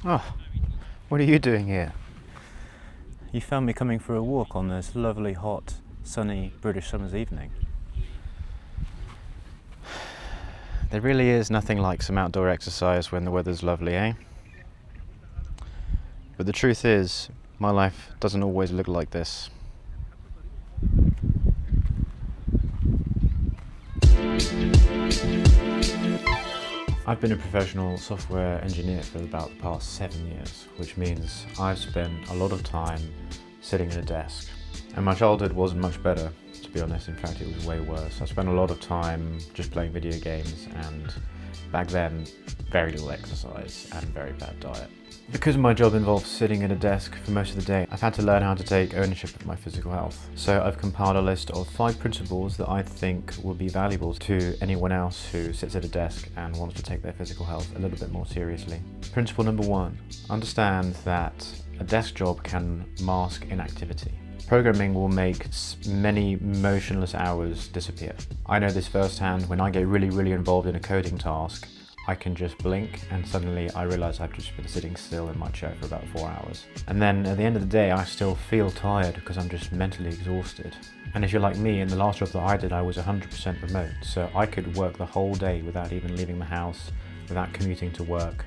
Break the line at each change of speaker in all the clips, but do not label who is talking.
Oh, what are you doing here? You found me coming for a walk on this lovely, hot, sunny British summer's evening. There really is nothing like some outdoor exercise when the weather's lovely, eh? But the truth is, my life doesn't always look like this. I've been a professional software engineer for about the past 7 years, which means I've spent a lot of time sitting at a desk. And my childhood wasn't much better, to be honest. In fact, it was way worse. I spent a lot of time just playing video games, and back then, very little exercise and very bad diet. Because my job involves sitting at a desk for most of the day, I've had to learn how to take ownership of my physical health. So I've compiled a list of 5 principles that I think will be valuable to anyone else who sits at a desk and wants to take their physical health a little bit more seriously. Principle number 1, understand that a desk job can mask inactivity. Programming will make many motionless hours disappear. I know this firsthand. When I get really involved in a coding task, I can just blink and suddenly I realize I've just been sitting still in my chair for about 4 hours. And then at the end of the day, I still feel tired because I'm just mentally exhausted. And if you're like me, in the last job that I did, I was 100% remote. So I could work the whole day without even leaving the house, without commuting to work,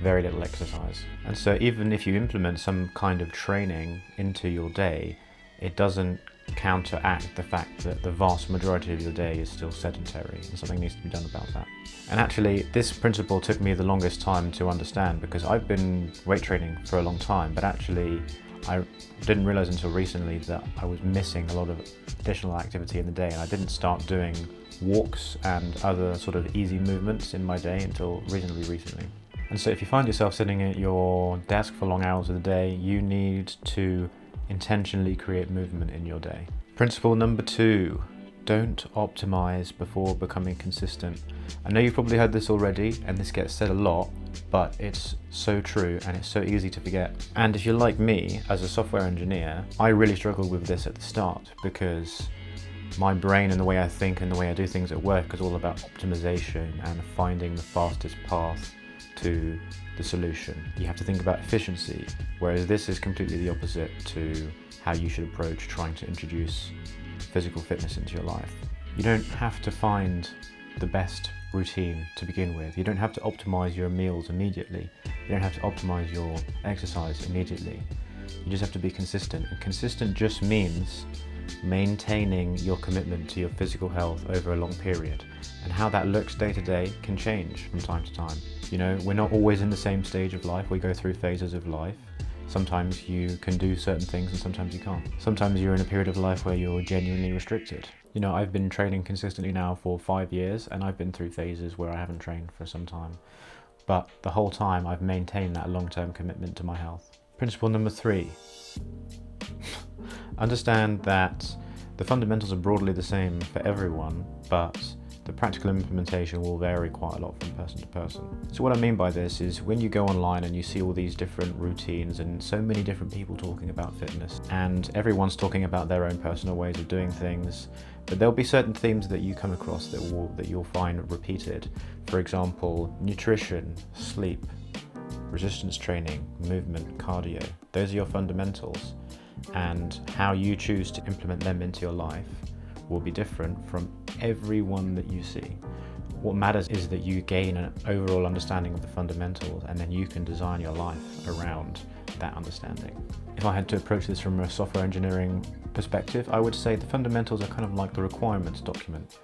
very little exercise. And so even if you implement some kind of training into your day, it doesn't counteract the fact that the vast majority of your day is still sedentary, and something needs to be done about that. And actually, this principle took me the longest time to understand, because I've been weight training for a long time, but actually I didn't realize until recently that I was missing a lot of additional activity in the day, and I didn't start doing walks and other sort of easy movements in my day until reasonably recently. And so if you find yourself sitting at your desk for long hours of the day, you need to intentionally create movement in your day. Principle number 2, don't optimize before becoming consistent. I know you've probably heard this already, and this gets said a lot, but it's so true and it's so easy to forget. And if you're like me, as a software engineer, I really struggled with this at the start, because my brain and the way I think and the way I do things at work is all about optimization and finding the fastest path to the solution. You have to think about efficiency, whereas this is completely the opposite to how you should approach trying to introduce physical fitness into your life. You don't have to find the best routine to begin with. You don't have to optimize your meals immediately. You don't have to optimize your exercise immediately. You just have to be consistent. And consistent just means maintaining your commitment to your physical health over a long period. And how that looks day to day can change from time to time. You know, we're not always in the same stage of life. We go through phases of life. Sometimes you can do certain things and sometimes you can't. Sometimes you're in a period of life where you're genuinely restricted. You know, I've been training consistently now for 5 years, and I've been through phases where I haven't trained for some time. But the whole time I've maintained that long-term commitment to my health. Principle number 3. Understand that the fundamentals are broadly the same for everyone, but the practical implementation will vary quite a lot from person to person. So what I mean by this is, when you go online and you see all these different routines and so many different people talking about fitness, and everyone's talking about their own personal ways of doing things, but there'll be certain themes that you come across that you'll find repeated. For example, nutrition, sleep, resistance training, movement, cardio. Those are your fundamentals, and how you choose to implement them into your life will be different from everyone that you see. What matters is that you gain an overall understanding of the fundamentals, and then you can design your life around that understanding. If I had to approach this from a software engineering perspective, I would say the fundamentals are kind of like the requirements document.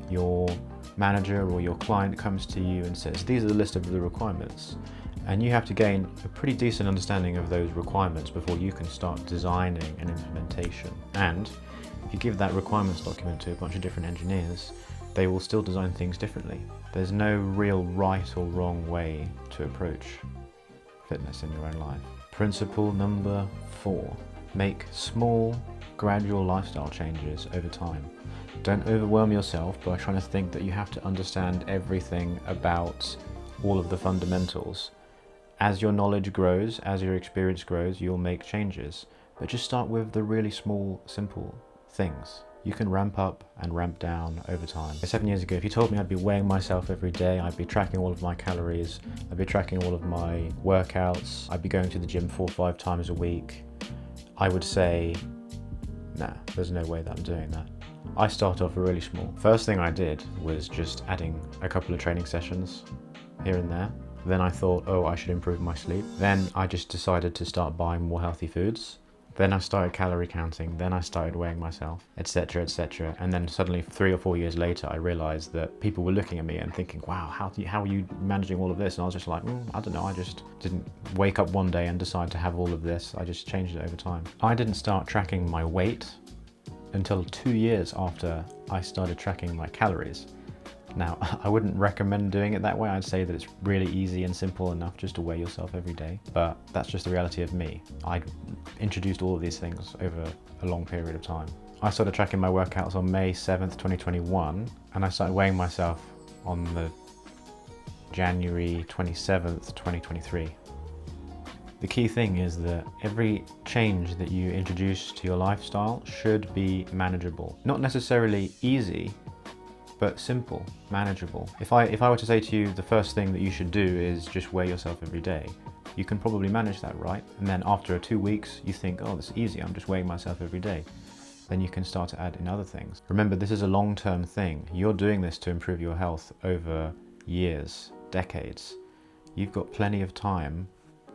Your manager or your client comes to you and says, these are the list of the requirements. And you have to gain a pretty decent understanding of those requirements before you can start designing an implementation. And if you give that requirements document to a bunch of different engineers, they will still design things differently. There's no real right or wrong way to approach fitness in your own life. Principle number 4, make small, gradual lifestyle changes over time. Don't overwhelm yourself by trying to think that you have to understand everything about all of the fundamentals. As your knowledge grows, as your experience grows, you'll make changes. But just start with the really small, simple things. You can ramp up and ramp down over time. 7 years ago, if you told me I'd be weighing myself every day, I'd be tracking all of my calories, I'd be tracking all of my workouts, I'd be going to the gym 4 or 5 times a week, I would say, nah, there's no way that I'm doing that. I start off really small. First thing I did was just adding a couple of training sessions here and there. Then I thought, oh, I should improve my sleep. Then I just decided to start buying more healthy foods. Then I started calorie counting, then I started weighing myself, etc, etc. And then suddenly 3 or 4 years later, I realized that people were looking at me and thinking, wow, how are you managing all of this? And I was just like, I don't know, I just didn't wake up one day and decide to have all of this. I just changed it over time. I didn't start tracking my weight until 2 years after I started tracking my calories. Now, I wouldn't recommend doing it that way. I'd say that it's really easy and simple enough just to weigh yourself every day, but that's just the reality of me. I introduced all of these things over a long period of time. I started tracking my workouts on May 7th, 2021, and I started weighing myself on the January 27th, 2023. The key thing is that every change that you introduce to your lifestyle should be manageable. Not necessarily easy, but simple, manageable. If I were to say to you the first thing that you should do is just weigh yourself every day, you can probably manage that, right? And then after 2 weeks, you think, oh, this is easy, I'm just weighing myself every day. Then you can start to add in other things. Remember, this is a long-term thing. You're doing this to improve your health over years, decades. You've got plenty of time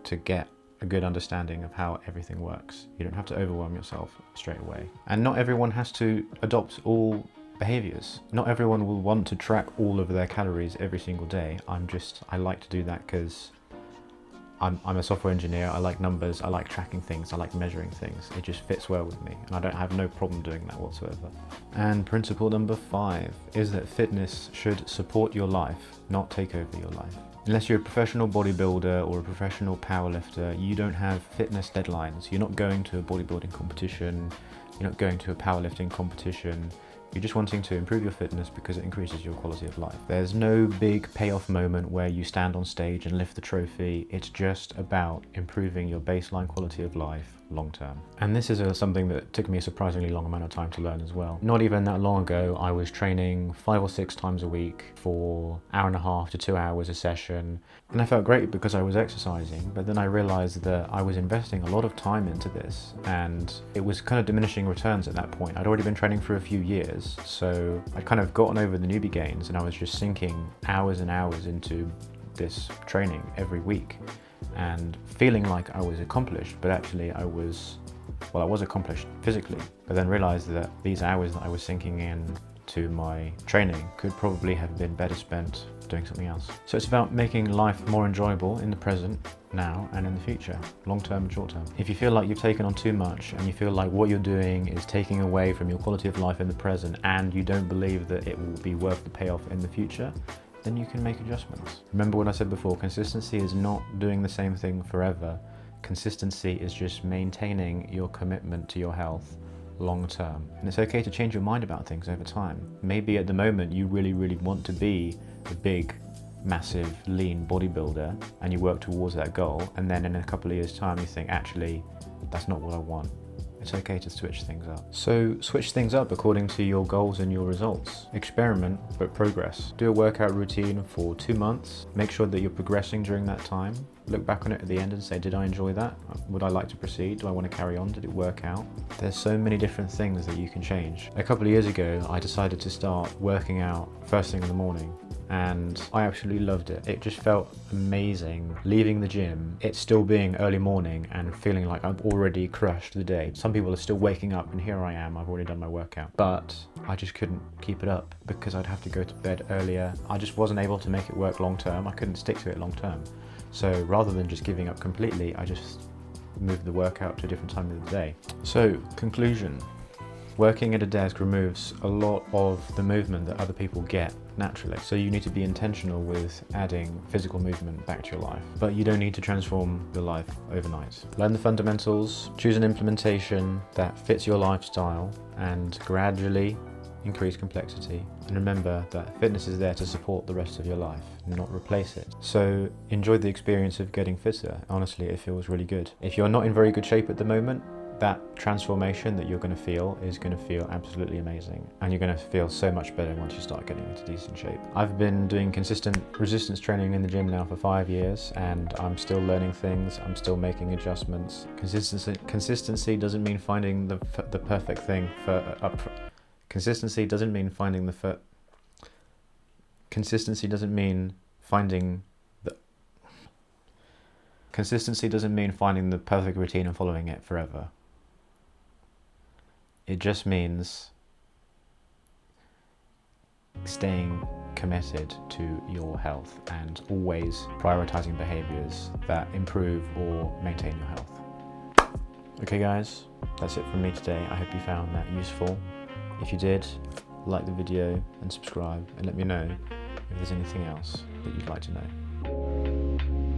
to get a good understanding of how everything works. You don't have to overwhelm yourself straight away. And not everyone has to adopt all behaviors. Not everyone will want to track all of their calories every single day. I like to do that because I'm a software engineer. I like numbers, I like tracking things, I like measuring things. It just fits well with me, and I don't have no problem doing that whatsoever. And principle number 5 is that fitness should support your life, not take over your life. Unless you're a professional bodybuilder or a professional powerlifter, you don't have fitness deadlines. You're not going to a bodybuilding competition, you're not going to a powerlifting competition. You're just wanting to improve your fitness because it increases your quality of life. There's no big payoff moment where you stand on stage and lift the trophy. It's just about improving your baseline quality of life long term. And this is something that took me a surprisingly long amount of time to learn as well. Not even that long ago, I was training 5 or 6 times a week for 1.5 to 2 hours a session. And I felt great because I was exercising, but then I realized that I was investing a lot of time into this and it was kind of diminishing returns at that point. I'd already been training for a few years, so I'd kind of gotten over the newbie gains and I was just sinking hours and hours into this training every week and feeling like I was accomplished, but actually I was accomplished physically, but then realized that these hours that I was sinking in to my training could probably have been better spent doing something else. So it's about making life more enjoyable in the present, now and in the future, long term and short term. If you feel like you've taken on too much and you feel like what you're doing is taking away from your quality of life in the present and you don't believe that it will be worth the payoff in the future, then you can make adjustments. Remember what I said before, consistency is not doing the same thing forever. Consistency is just maintaining your commitment to your health long term. And it's okay to change your mind about things over time. Maybe at the moment you really want to be a big, massive, lean bodybuilder and you work towards that goal, and then in a couple of years' time you think, actually, that's not what I want. It's okay to switch things up. So switch things up according to your goals and your results. Experiment, but progress. Do a workout routine for 2 months. Make sure that you're progressing during that time. Look back on it at the end and say, did I enjoy that? Would I like to proceed? Do I want to carry on? Did it work out? There's so many different things that you can change. A couple of years ago, I decided to start working out first thing in the morning, and I absolutely loved it. It just felt amazing leaving the gym, it still being early morning and feeling like I've already crushed the day. Some people are still waking up and here I am, I've already done my workout. But I just couldn't keep it up because I'd have to go to bed earlier. I just wasn't able to make it work long term. I couldn't stick to it long term. So rather than just giving up completely, I just moved the workout to a different time of the day. So, conclusion. Working at a desk removes a lot of the movement that other people get naturally. So you need to be intentional with adding physical movement back to your life. But you don't need to transform your life overnight. Learn the fundamentals, choose an implementation that fits your lifestyle, and gradually increase complexity. And remember that fitness is there to support the rest of your life, not replace it. So enjoy the experience of getting fitter. Honestly, it feels really good. If you're not in very good shape at the moment, that transformation that you're going to feel is going to feel absolutely amazing, and you're going to feel so much better once you start getting into decent shape. I've been doing consistent resistance training in the gym now for 5 years, and I'm still learning things, I'm still making adjustments. Consistency doesn't mean finding the perfect thing Consistency doesn't mean finding the Consistency doesn't mean finding the Consistency doesn't mean finding the perfect routine and following it forever. It just means staying committed to your health and always prioritizing behaviors that improve or maintain your health. Okay guys, that's it from me today. I hope you found that useful. If you did, like the video and subscribe, and let me know if there's anything else that you'd like to know.